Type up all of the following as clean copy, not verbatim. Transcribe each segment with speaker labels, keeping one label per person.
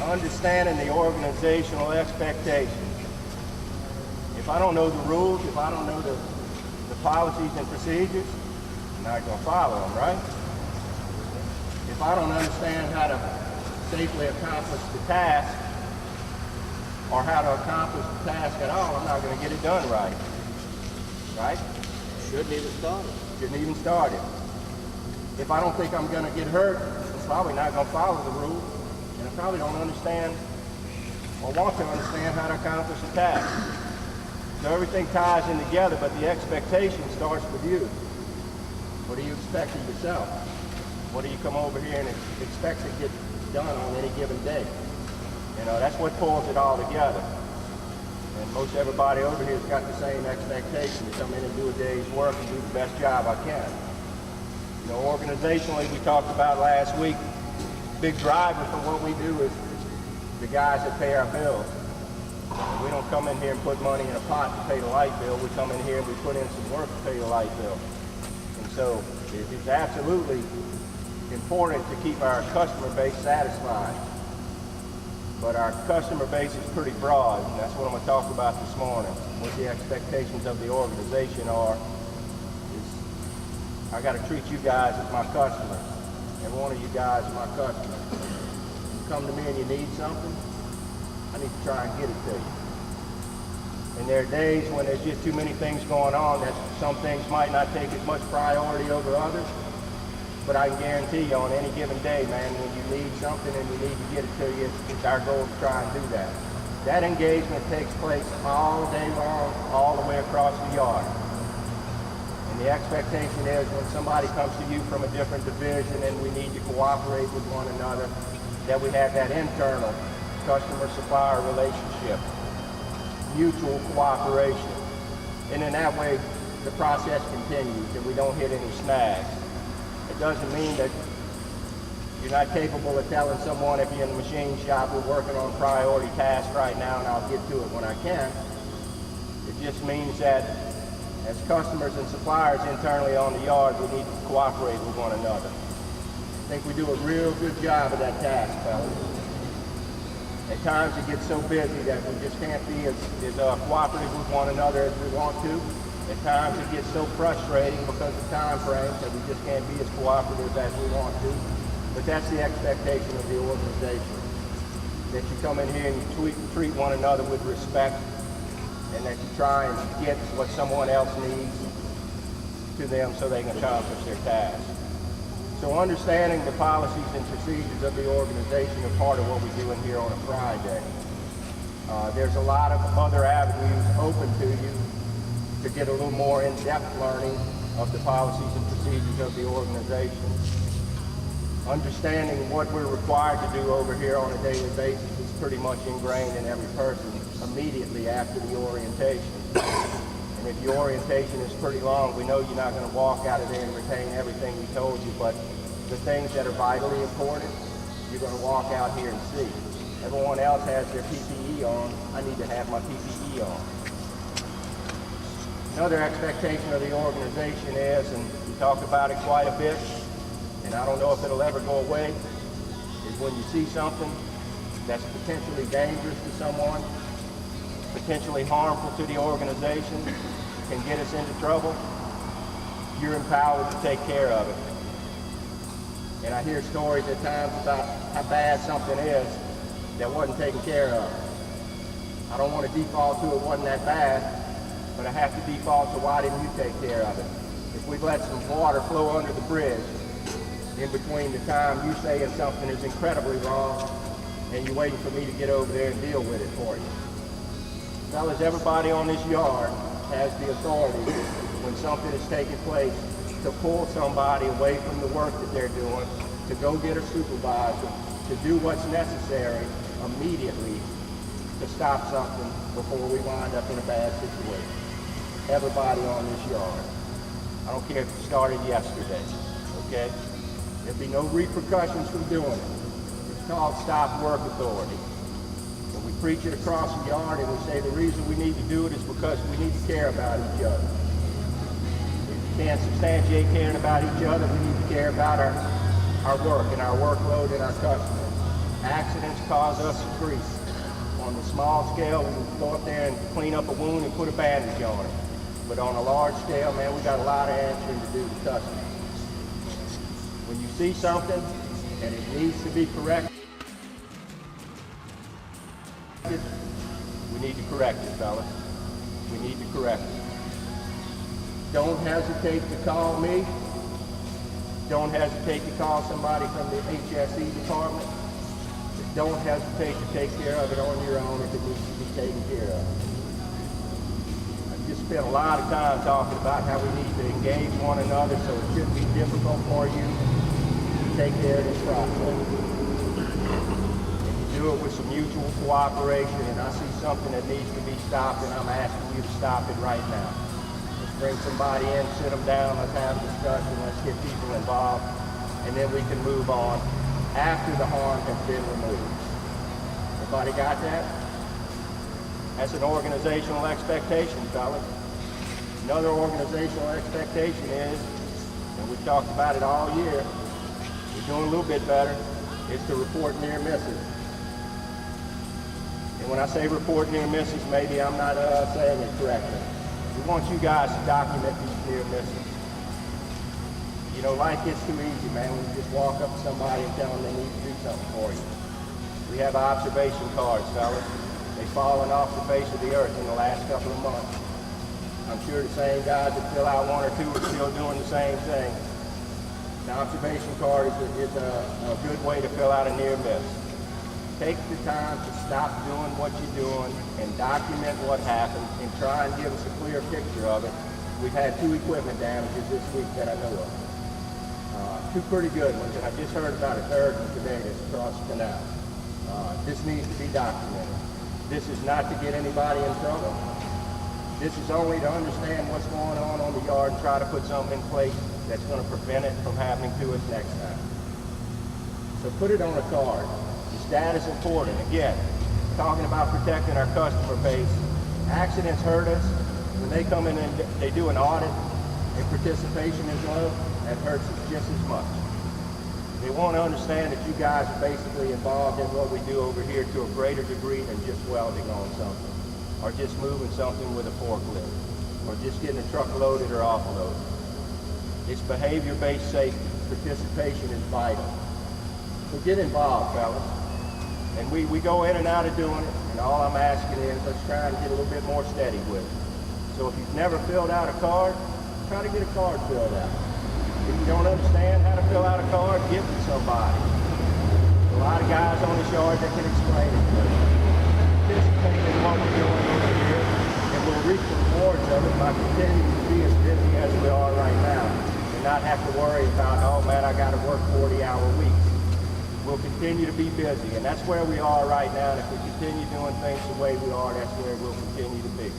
Speaker 1: understanding the organizational expectations. If I don't know the rules, if I don't know the policies and procedures, I'm not going to follow them, right? If I don't understand how to safely accomplish the task, or how to accomplish the task at all, I'm not going to get it done right. Right?
Speaker 2: Shouldn't even start it.
Speaker 1: Shouldn't even start it. If I don't think I'm going to get hurt, I'm probably not going to follow the rules, and I probably don't understand or want to understand how to accomplish the task. So everything ties in together, but the expectation starts with you. What do you expect of yourself? What do you come over here and expect to get done on any given day? You know, that's what pulls it all together. And most everybody over here has got the same expectation to come in and do a day's work and do the best job I can. You know, organizationally, we talked about last week, big driver for what we do is the guys that pay our bills. We don't come in here and put money in a pot to pay the light bill. We come in here and we put in some work to pay the light bill. And so it's absolutely important to keep our customer base satisfied. But our customer base is pretty broad, and that's what I'm going to talk about this morning. What the expectations of the organization are is I got to treat you guys as my customers. Every one of you guys are my customers. You come to me and you need something, I need to try and get it to you. And there are days when there's just too many things going on that some things might not take as much priority over others. But I can guarantee you on any given day, man, when you need something and you need to get it to you, it's our goal to try and do that. That engagement takes place all day long, all the way across the yard. And the expectation is when somebody comes to you from a different division and we need to cooperate with one another, that we have that internal customer-supplier relationship, mutual cooperation. And in that way, the process continues and we don't hit any snags. It doesn't mean that you're not capable of telling someone if you're in the machine shop, we're working on priority tasks right now and I'll get to it when I can. It just means that as customers and suppliers internally on the yard, we need to cooperate with one another. I think we do a real good job of that task, fellas. At times it gets so busy that we just can't be as cooperative with one another as we want to. At times it gets so frustrating because of time frames that we just can't be as cooperative as we want to. But that's the expectation of the organization. That you come in here and you treat one another with respect, and that you try and get what someone else needs to them so they can accomplish their task. So understanding the policies and procedures of the organization are part of what we do in here on a Friday. There's a lot of other avenues open to you to get a little more in-depth learning of the policies and procedures of the organization. Understanding what we're required to do over here on a daily basis is pretty much ingrained in every person immediately after the orientation. And if your orientation is pretty long, we know you're not going to walk out of there and retain everything we told you, but the things that are vitally important, you're going to walk out here and see. Everyone else has their PPE on. I need to have my PPE on. Another expectation of the organization is, and we talk about it quite a bit, and I don't know if it'll ever go away, is when you see something that's potentially dangerous to someone, potentially harmful to the organization, can get us into trouble, you're empowered to take care of it. And I hear stories at times about how bad something is that wasn't taken care of. I don't want to default to it wasn't that bad, but I have to default to why didn't you take care of it? If we've let some water flow under the bridge in between the time you saying something is incredibly wrong and you're waiting for me to get over there and deal with it for you. Fellas, everybody on this yard has the authority when something is taking place to pull somebody away from the work that they're doing, to go get a supervisor, to do what's necessary immediately to stop something before we wind up in a bad situation. Everybody on this yard. I don't care if it started yesterday, okay? There'll be no repercussions from doing it. It's called stop work authority. And we preach it across the yard and we say the reason we need to do it is because we need to care about each other. If you can't substantiate caring about each other, we need to care about our work and our workload and our customers. Accidents cause us some grief. On the small scale, we can go up there and clean up a wound and put a bandage on it. But on a large scale, man, we got a lot of answering to do to customers. When you see something and it needs to be corrected, we need to correct it, fellas. We need to correct it. Don't hesitate to call me. Don't hesitate to call somebody from the HSE department. But don't hesitate to take care of it on your own if it needs to be taken care of. I've just spent a lot of time talking about how we need to engage one another, so it shouldn't be difficult for you to take care of this process. And you do it with some mutual cooperation, and I see something that needs to be stopped, and I'm asking you to stop it right now. Let's bring somebody in, sit them down, let's have a discussion, let's get people involved, and then we can move on after the harm has been removed. Everybody got that? That's an organizational expectation, fellas. Another organizational expectation is, and we've talked about it all year, we're doing a little bit better, is to report near misses. And when I say report near misses, maybe I'm not saying it correctly. We want you guys to document these near misses. You know, life gets too easy, man, when you just walk up to somebody and tell them they need to do something for you. We have observation cards, fellas. They've fallen off the face of the earth in the last couple of months. I'm sure the same guys that fill out one or two are still doing the same thing. An observation card is a good way to fill out a near miss. Take the time to stop doing what you're doing and document what happened and try and give us a clear picture of it. We've had 2 equipment damages this week that I know of. 2 pretty good ones, and I just heard about a 3rd one today that's across the canal. This needs to be documented. This is not to get anybody in trouble. This is only to understand what's going on the yard and try to put something in place that's going to prevent it from happening to us next time. So put it on a card. This data is important. Again, talking about protecting our customer base. Accidents hurt us. When they come in and they do an audit and participation is low, that hurts us just as much. They want to understand that you guys are basically involved in what we do over here to a greater degree than just welding on something, or just moving something with a forklift, or just getting a truck loaded or offloaded. It's behavior-based safety. Participation is vital. So get involved, fellas. And we go in and out of doing it, and all I'm asking is let's try and get a little bit more steady with it. So if you've never filled out a card, try to get a card filled out. If you don't understand how to fill out a card, give it to somebody. There's a lot of guys on this yard that can explain it to you. Participate in what we're doing over here, and we'll reap the rewards of it by continuing to be as busy as we are right now, and not have to worry about, oh man, I got to work 40-hour weeks. We'll continue to be busy, and that's where we are right now, and if we continue doing things the way we are, that's where we'll continue to be.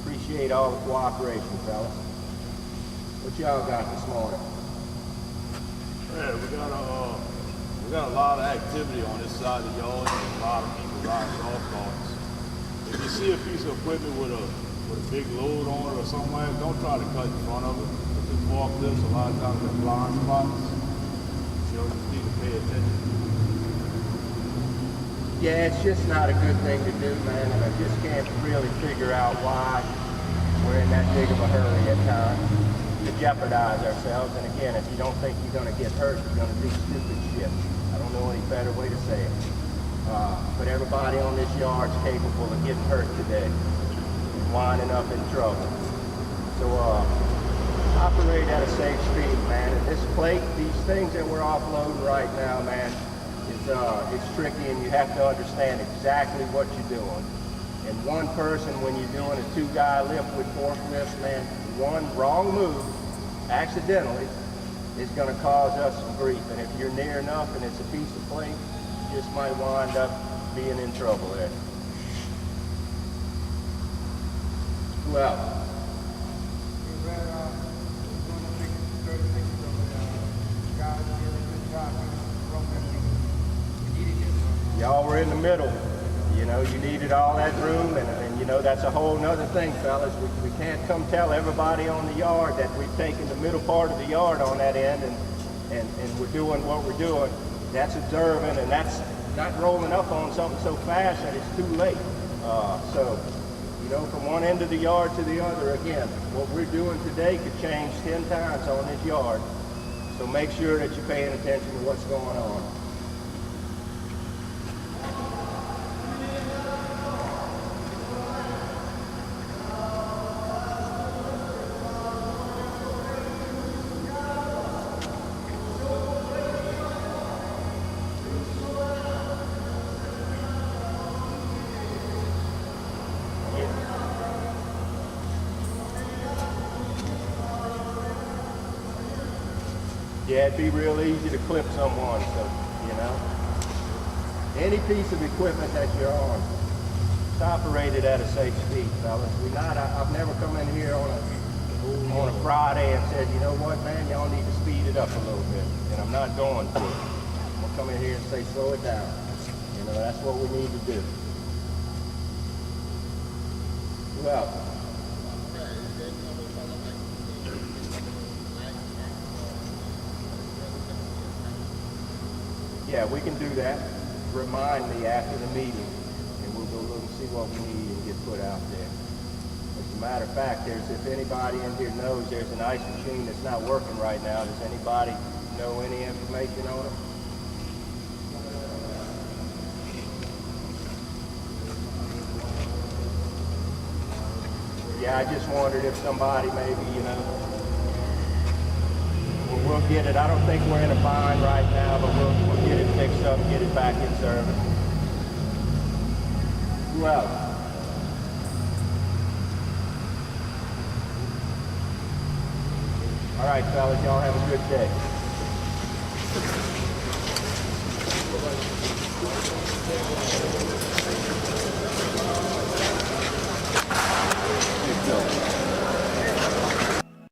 Speaker 1: Appreciate all the cooperation, fellas. What y'all got this morning?
Speaker 2: Yeah, we got a lot of activity on this side of the yard, and a lot of people riding golf carts. If you see a piece of equipment with a big load on it or something like that, don't try to cut in front of it. With the forklifts, a lot of times they're blind spots. You just need to pay attention.
Speaker 1: Yeah, it's just not a good thing to do, man, and I just can't really figure out why we're in that big of a hurry at times to jeopardize ourselves. And again, if you don't think you're going to get hurt, you're going to do stupid shit. I don't know any better way to say it. But everybody on this yard's capable of getting hurt today and winding up in trouble. So operate at a safe speed, man. And this plate, these things that we're offloading right now, man, it's tricky, and you have to understand exactly what you're doing. And one person, when you're doing a 2-guy lift with forklifts, man, one wrong move, accidentally, is going to cause us some grief. And if you're near enough and it's a piece of plate, you just might wind up being in trouble there. Who else? Y'all were in the middle. You know, you needed all that room, and you know, that's a whole nother thing, fellas. We can't come tell everybody on the yard that we've taken the middle part of the yard on that end and we're doing what we're doing. That's observing, and that's not rolling up on something so fast that it's too late. So, you know, from one end of the yard to the other, again, what we're doing today could change 10 times on this yard. So make sure that you're paying attention to what's going on. Yeah, it'd be real easy to clip someone, so, you know. Any piece of equipment that you're on, it's operated at a safe speed, fellas. I've never come in here on a Friday and said, you know what, man, y'all need to speed it up a little bit. And I'm not going to. I'm gonna come in here and say, slow it down. You know, that's what we need to do. Who else? Yeah, we can do that. Remind me after the meeting, and we'll go look and see what we need and get put out there. As a matter of fact, if anybody in here knows there's an ice machine that's not working right now, does anybody know any information on it? Yeah, I just wondered if somebody maybe, you know, we'll get it. I don't think we're in a bind right now, but we'll get it fixed up, get it back in service. Who else? All right, fellas, y'all have a good day.